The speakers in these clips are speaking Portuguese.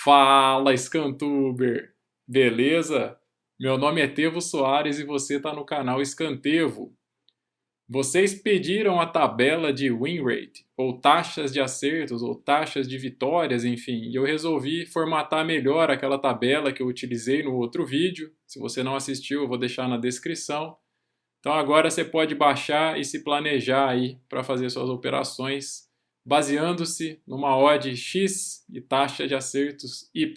Fala, Scantuber! Beleza? Meu nome é Tevo Soares e você está no canal Scantevo. Vocês pediram a tabela de win rate, ou taxas de acertos, ou taxas de vitórias, enfim, e eu resolvi formatar melhor aquela tabela que eu utilizei no outro vídeo. Se você não assistiu, eu vou deixar na descrição. Então agora você pode baixar e se planejar aí para fazer suas operações, baseando-se numa odd X e taxa de acertos Y.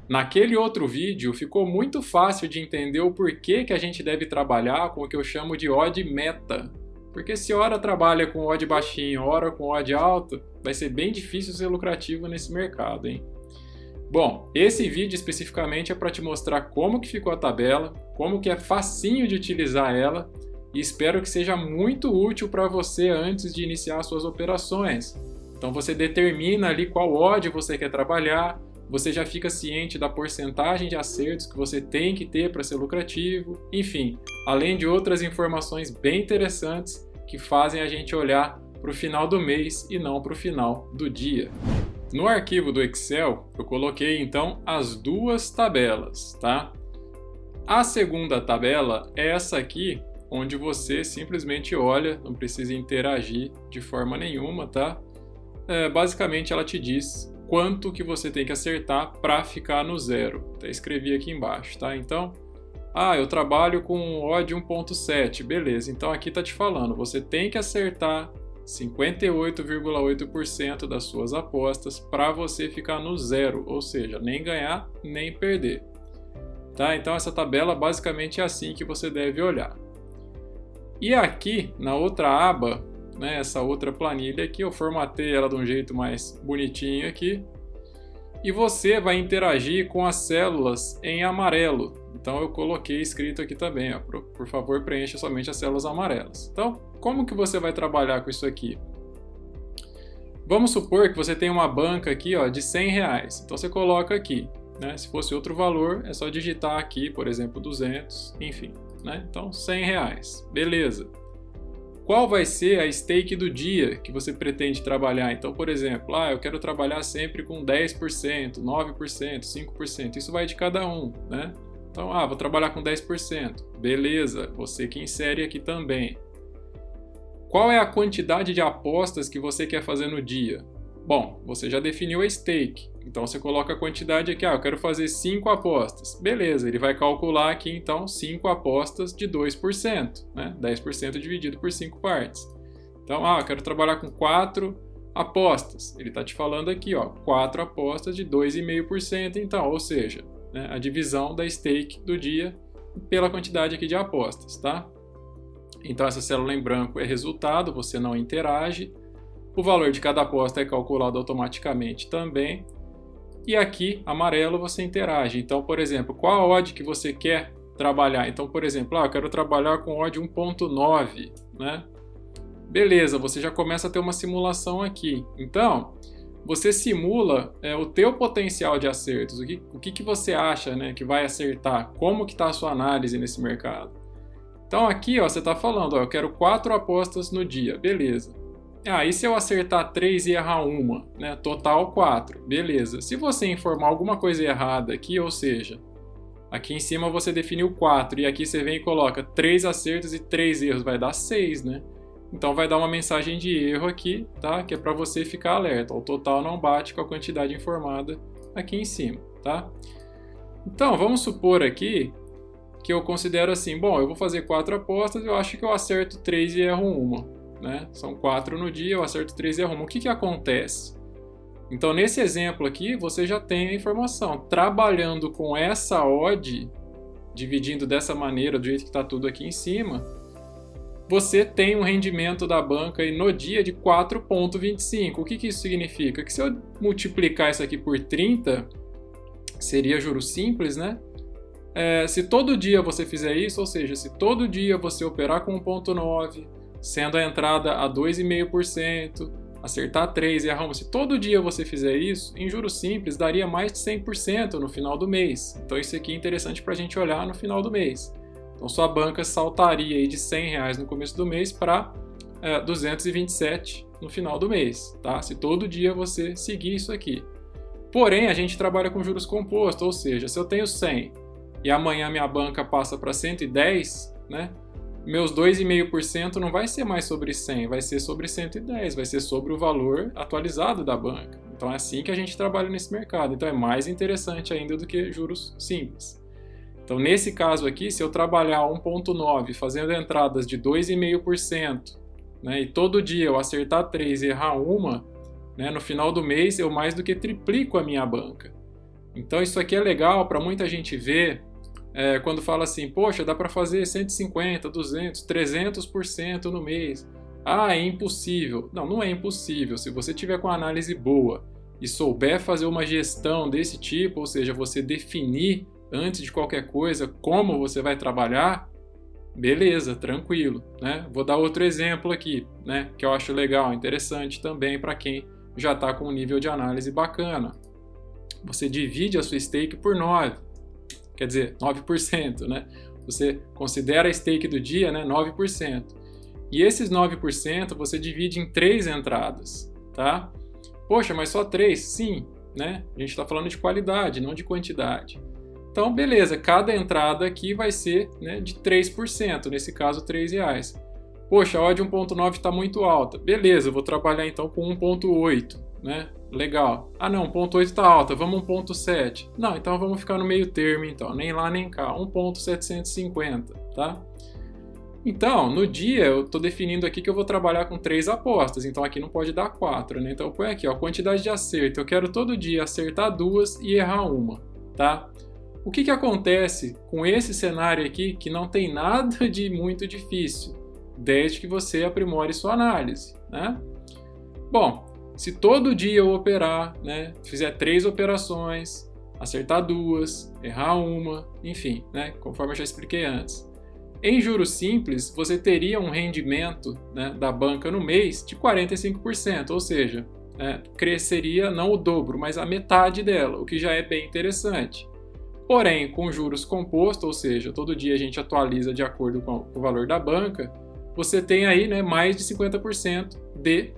Naquele outro vídeo ficou muito fácil de entender o porquê que a gente deve trabalhar com o que eu chamo de odd meta. Porque se hora trabalha com odd baixinho, hora com odd alto, vai ser bem difícil ser lucrativo nesse mercado, hein? Bom, esse vídeo especificamente é para te mostrar como que ficou a tabela, como que é facinho de utilizar ela e espero que seja muito útil para você antes de iniciar suas operações. Então você determina ali qual odd você quer trabalhar, você já fica ciente da porcentagem de acertos que você tem que ter para ser lucrativo, enfim, além de outras informações bem interessantes que fazem a gente olhar para o final do mês e não para o final do dia. No arquivo do Excel, eu coloquei então as duas tabelas, tá? A segunda tabela é essa aqui, onde você simplesmente olha, não precisa interagir de forma nenhuma, tá? Basicamente ela te diz quanto que você tem que acertar para ficar no zero. Até escrevi aqui embaixo, tá? Então, eu trabalho com odd 1.7, beleza. Então aqui tá te falando, você tem que acertar 58,8% das suas apostas para você ficar no zero, ou seja, nem ganhar, nem perder. Tá? Então essa tabela basicamente é assim que você deve olhar. E aqui, na outra aba, né, essa outra planilha aqui, eu formatei ela de um jeito mais bonitinho aqui. E você vai interagir com as células em amarelo. Então eu coloquei escrito aqui também, ó, por favor preencha somente as células amarelas. Então, como que você vai trabalhar com isso aqui? Vamos supor que você tem uma banca aqui, ó, de R$100. Então você coloca aqui, né? Se fosse outro valor, é só digitar aqui, por exemplo, 200, enfim, né? Então R$100, beleza. Qual vai ser a stake do dia que você pretende trabalhar? Então, por exemplo, eu quero trabalhar sempre com 10%, 9%, 5%. Isso vai de cada um, né? Então, vou trabalhar com 10%. Beleza, você que insere aqui também. Qual é a quantidade de apostas que você quer fazer no dia? Bom, você já definiu a stake. Então, você coloca a quantidade aqui. Eu quero fazer 5 apostas. Beleza, ele vai calcular aqui, então, 5 apostas de 2%. Né? 10% dividido por 5 partes. Então, eu quero trabalhar com 4 apostas. Ele está te falando aqui, 4 apostas de 2,5%. Então, ou seja, né, a divisão da stake do dia pela quantidade aqui de apostas. Tá? Então, essa célula em branco é resultado, você não interage. O valor de cada aposta é calculado automaticamente também. E aqui, amarelo, você interage. Então, por exemplo, qual a odd que você quer trabalhar? Então, por exemplo, eu quero trabalhar com odd 1.9, né? Beleza, você já começa a ter uma simulação aqui. Então, você simula o teu potencial de acertos. O que você acha, né, que vai acertar? Como que está a sua análise nesse mercado? Então, aqui, você está falando, eu quero 4 apostas no dia. Beleza. E se eu acertar 3 e errar uma, né? Total 4, beleza. Se você informar alguma coisa errada aqui, ou seja, aqui em cima você definiu 4 e aqui você vem e coloca 3 acertos e 3 erros, vai dar 6, né? Então vai dar uma mensagem de erro aqui, tá? Que é para você ficar alerta. O total não bate com a quantidade informada aqui em cima, tá? Então vamos supor aqui que eu considero assim, bom, eu vou fazer 4 apostas, eu acho que eu acerto 3 e erro uma. Né? São 4 no dia, eu acerto 3 e arrumo. O que acontece? Então, nesse exemplo aqui, você já tem a informação. Trabalhando com essa odd, dividindo dessa maneira, do jeito que está tudo aqui em cima, você tem um rendimento da banca aí no dia de 4,25. O que isso significa? Que se eu multiplicar isso aqui por 30, seria juros simples, né? Se todo dia você fizer isso, ou seja, se todo dia você operar com 1,9, sendo a entrada a 2,5%, acertar 3 e arruma. Se todo dia você fizer isso, em juros simples, daria mais de 100% no final do mês. Então isso aqui é interessante para a gente olhar no final do mês. Então sua banca saltaria aí de R$100 no começo do mês para 227 no final do mês, tá? Se todo dia você seguir isso aqui. Porém, a gente trabalha com juros compostos, ou seja, se eu tenho 100 e amanhã minha banca passa para 110, né? Meus 2,5% não vai ser mais sobre 100, vai ser sobre 110, vai ser sobre o valor atualizado da banca. Então é assim que a gente trabalha nesse mercado. Então é mais interessante ainda do que juros simples. Então nesse caso aqui, se eu trabalhar 1,9 fazendo entradas de 2,5%, né, e todo dia eu acertar 3 e errar uma, né, no final do mês eu mais do que triplico a minha banca. Então isso aqui é legal para muita gente ver. Quando fala assim, poxa, dá para fazer 150, 200, 300% no mês. Ah, é impossível. Não, não é impossível. Se você tiver com a análise boa e souber fazer uma gestão desse tipo, ou seja, você definir antes de qualquer coisa como você vai trabalhar, beleza, tranquilo, né? Vou dar outro exemplo aqui, né, que eu acho legal, interessante também para quem já está com um nível de análise bacana. Você divide a sua stake por 9. Quer dizer, 9%, né? Você considera a stake do dia, né, 9%. E esses 9% você divide em 3 entradas, tá? Poxa, mas só 3? Sim, né? A gente está falando de qualidade, não de quantidade. Então, beleza, cada entrada aqui vai ser, né, de 3%, nesse caso R$3. Poxa, a odd 1.9 está muito alta. Beleza, eu vou trabalhar então com 1.8, né? Legal. Ah não, 1.8 está alta, vamos 1.7. Não, então vamos ficar no meio termo então, nem lá nem cá, 1.750, tá? Então, no dia eu estou definindo aqui que eu vou trabalhar com 3 apostas, então aqui não pode dar 4, né? Então eu ponho aqui, ó, quantidade de acerto, eu quero todo dia acertar 2 e errar uma, tá? O que acontece com esse cenário aqui que não tem nada de muito difícil, desde que você aprimore sua análise, né? Bom, se todo dia eu operar, né, fizer 3 operações, acertar 2, errar uma, enfim, né, conforme eu já expliquei antes. Em juros simples, você teria um rendimento, né, da banca no mês de 45%, ou seja, cresceria não o dobro, mas a metade dela, o que já é bem interessante. Porém, com juros compostos, ou seja, todo dia a gente atualiza de acordo com o valor da banca, você tem aí, né, mais de 50% de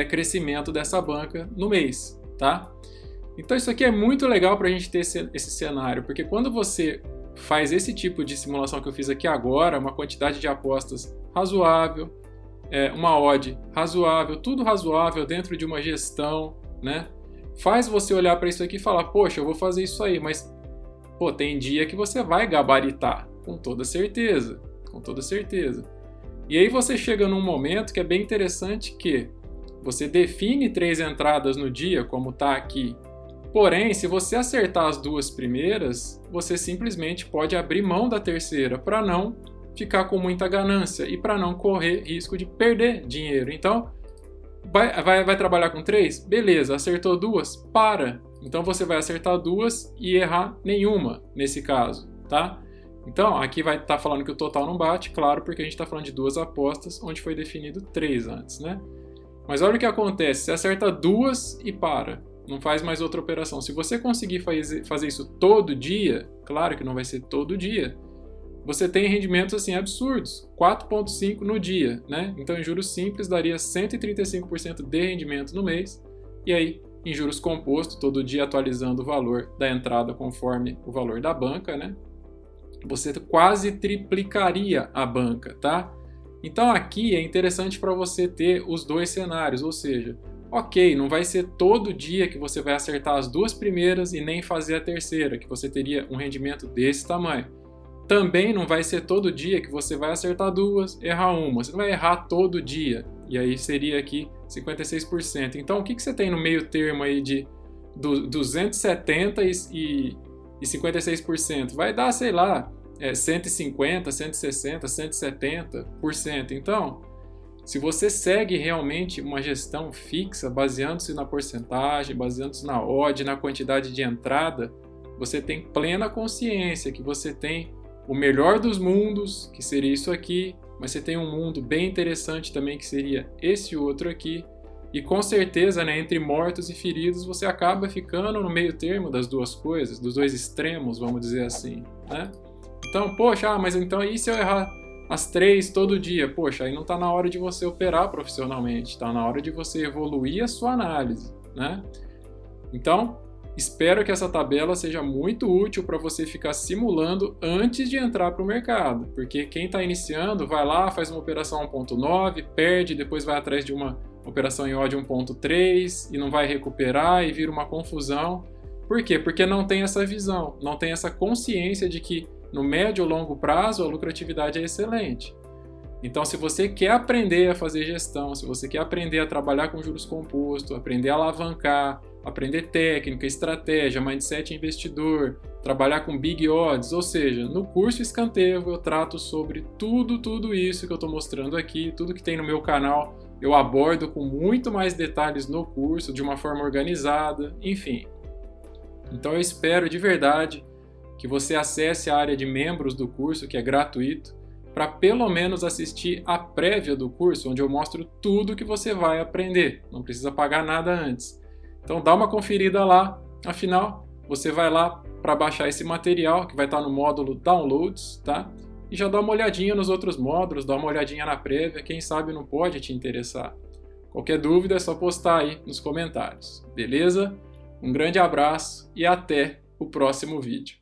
crescimento dessa banca no mês, tá? Então isso aqui é muito legal para a gente ter esse cenário, porque quando você faz esse tipo de simulação que eu fiz aqui agora, uma quantidade de apostas razoável, uma odd razoável, tudo razoável dentro de uma gestão, né? Faz você olhar para isso aqui e falar, poxa, eu vou fazer isso aí, mas pô, tem dia que você vai gabaritar, com toda certeza, com toda certeza. E aí você chega num momento que é bem interessante que você define 3 entradas no dia, como está aqui. Porém, se você acertar as 2 primeiras, você simplesmente pode abrir mão da terceira para não ficar com muita ganância e para não correr risco de perder dinheiro. Então, vai trabalhar com 3? Beleza, acertou 2? Para! Então você vai acertar 2 e errar nenhuma nesse caso, tá? Então, aqui vai estar falando que o total não bate, claro, porque a gente está falando de 2 apostas, onde foi definido 3 antes, né? Mas olha o que acontece, você acerta 2 e para, não faz mais outra operação. Se você conseguir fazer isso todo dia, claro que não vai ser todo dia, você tem rendimentos assim absurdos, 4,5 no dia, né? Então em juros simples daria 135% de rendimento no mês, e aí em juros compostos, todo dia atualizando o valor da entrada conforme o valor da banca, né? Você quase triplicaria a banca, tá? Então aqui é interessante para você ter os 2 cenários, ou seja, ok, não vai ser todo dia que você vai acertar as 2 primeiras e nem fazer a terceira, que você teria um rendimento desse tamanho. Também não vai ser todo dia que você vai acertar 2, errar uma. Você não vai errar todo dia, e aí seria aqui 56%. Então o que você tem no meio termo aí de 270 e 56%? Vai dar, sei lá, 150, 160, 170%. Então, se você segue realmente uma gestão fixa, baseando-se na porcentagem, baseando-se na odd, na quantidade de entrada, você tem plena consciência que você tem o melhor dos mundos, que seria isso aqui, mas você tem um mundo bem interessante também, que seria esse outro aqui, e com certeza, né, entre mortos e feridos, você acaba ficando no meio termo das duas coisas, dos 2 extremos, vamos dizer assim, né? Então, poxa, mas então e se eu errar as 3 todo dia? Poxa, aí não está na hora de você operar profissionalmente, está na hora de você evoluir a sua análise, né? Então, espero que essa tabela seja muito útil para você ficar simulando antes de entrar para o mercado, porque quem está iniciando vai lá, faz uma operação 1.9, perde, depois vai atrás de uma operação em odd 1.3 e não vai recuperar e vira uma confusão. Por quê? Porque não tem essa visão, não tem essa consciência de que no médio ou longo prazo a lucratividade é excelente. Então, se você quer aprender a fazer gestão, se você quer aprender a trabalhar com juros compostos, aprender a alavancar, aprender técnica, estratégia, mindset investidor, trabalhar com big odds, ou seja, no curso Escantevo eu trato sobre tudo isso que eu estou mostrando aqui, tudo que tem no meu canal eu abordo com muito mais detalhes no curso, de uma forma organizada, enfim. Então eu espero de verdade que você acesse a área de membros do curso, que é gratuito, para pelo menos assistir a prévia do curso, onde eu mostro tudo que você vai aprender. Não precisa pagar nada antes. Então dá uma conferida lá, afinal, você vai lá para baixar esse material, que vai estar no módulo Downloads, tá? E já dá uma olhadinha nos outros módulos, dá uma olhadinha na prévia, quem sabe não pode te interessar. Qualquer dúvida é só postar aí nos comentários, beleza? Um grande abraço e até o próximo vídeo.